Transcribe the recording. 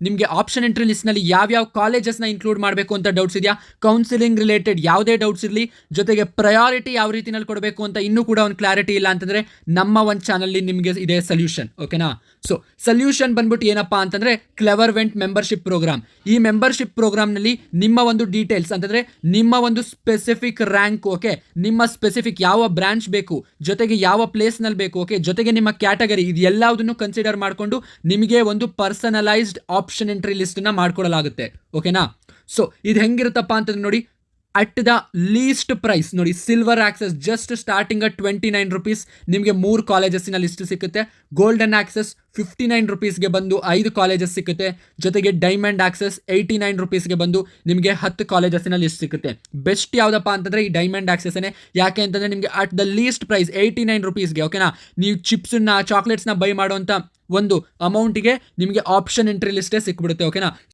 ನಿಮಗೆ option entry ಲಿಸ್ಟ್ನಲ್ಲಿ ಯಾವ್ಯಾವ ಕಾಲೇಜಸ್ನ include ಮಾಡಬೇಕು ಅಂತ ಡೌಟ್ಸ್ ಇದೆಯಾ, ಕೌನ್ಸಿಲಿಂಗ್ ರಿಲೇಟೆಡ್ ಯಾವುದೇ ಡೌಟ್ಸ್ ಇರಲಿ, ಜೊತೆಗೆ ಪ್ರಯಾರಿಟಿ ಯಾವ ರೀತಿನಲ್ಲಿ ಕೊಡಬೇಕು ಅಂತ ಇನ್ನೂ ಕೂಡ ಒಂದು ಕ್ಲಾರಿಟಿ ಇಲ್ಲ ಅಂತಂದರೆ ನಮ್ಮ ಒಂದು ಚಾನಲ್ಲಿ ನಿಮಗೆ ಇದೆ ಸೊಲ್ಯೂಷನ್. ಓಕೆನಾ? ಸೊ ಸೊಲ್ಯೂಷನ್ ಬಂದ್ಬಿಟ್ಟು ಏನಪ್ಪಾ ಅಂತಂದರೆ ಕ್ಲೆವರ್ವೆಂಟ್ ಮೆಂಬರ್ಶಿಪ್ ಪ್ರೋಗ್ರಾಮ್. ಈ ಮೆಂಬರ್ಶಿಪ್ ಪ್ರೋಗ್ರಾಮ್ನಲ್ಲಿ ನಿಮ್ಮ ಒಂದು ಡೀಟೇಲ್ಸ್ ಅಂತಂದರೆ ನಿಮ್ಮ ಒಂದು ಸ್ಪೆಸಿಫಿಕ್ ರ್ಯಾಂಕ್, ಓಕೆ, ನಿಮ್ಮ ಸ್ಪೆಸಿಫಿಕ್ ಯಾವ ಬ್ರಾಂಚ್ ಬೇಕು, ಜೊತೆಗೆ ಯಾವ ಪ್ಲೇಸ್ನಲ್ಲಿ ಬೇಕು, ಓಕೆ, ಜೊತೆಗೆ ನಿಮ್ಮ ಕ್ಯಾಟಗರಿ, ಇದು ಎಲ್ಲದನ್ನು ಕನ್ಸಿಡರ್ ಮಾಡಿಕೊಂಡು ನಿಮಗೆ ಒಂದು ಪರ್ಸನಲೈಸ್ಡ್ ಆಪ್ಷನ್ ಎಂಟ್ರಿ ಲಿಸ್ಟನ್ನು ಮಾಡ್ಕೊಡಲಾಗುತ್ತೆ. ಓಕೆನಾ? ಸೊ ಇದು ಹೆಂಗಿರುತ್ತಪ್ಪ ಅಂತಂದ್ರೆ ನೋಡಿ, ಅಟ್ ದ ಲೀಸ್ಟ್ ಪ್ರೈಸ್ ನೋಡಿ, silver access just starting at 29 rupees ನಿಮಗೆ 3 ಕಾಲೇಜಸ್ಸಿನ ಲಿಸ್ಟ್ ಸಿಗುತ್ತೆ. ಗೋಲ್ಡನ್ ಆಕ್ಸೆಸ್ 59 ರೂಪೀಸ್ಗೆ ಬಂದು 5 ಕಾಲೇಜಸ್ ಸಿಗುತ್ತೆ. ಜೊತೆಗೆ ಡೈಮಂಡ್ ಆಕ್ಸೆಸ್ 89 ರೂಪೀಸ್ಗೆ ಬಂದು ನಿಮಗೆ 10 ಕಾಲೇಜಸ್ಸಿನ ಲಿಸ್ಟ್ ಸಿಗುತ್ತೆ. ಬೆಸ್ಟ್ ಯಾವುದಪ್ಪ ಅಂತಂದರೆ ಈ ಡೈಮಂಡ್ ಆಕ್ಸೆಸ್ನೇ. ಯಾಕೆ ಅಂತಂದರೆ ನಿಮಗೆ ಅಟ್ ದ ಲೀಸ್ಟ್ ಪ್ರೈಸ್ 89 ರೂಪೀಸ್ಗೆ, ಓಕೆನಾ, ನೀವು ಚಿಪ್ಸನ್ನ ಚಾಕ್ಲೇಟ್ಸ್ನ ಬೈ ಮಾಡುವಂಥ ಒಂದು ಅಮೌಂಟಿಗೆ ನಿಮಗೆ ಆಪ್ಷನ್ ಎಂಟ್ರಿ ಲಿಸ್ಟೇ ಸಿಕ್ಬಿಡುತ್ತೆ. ಓಕೆನಾ?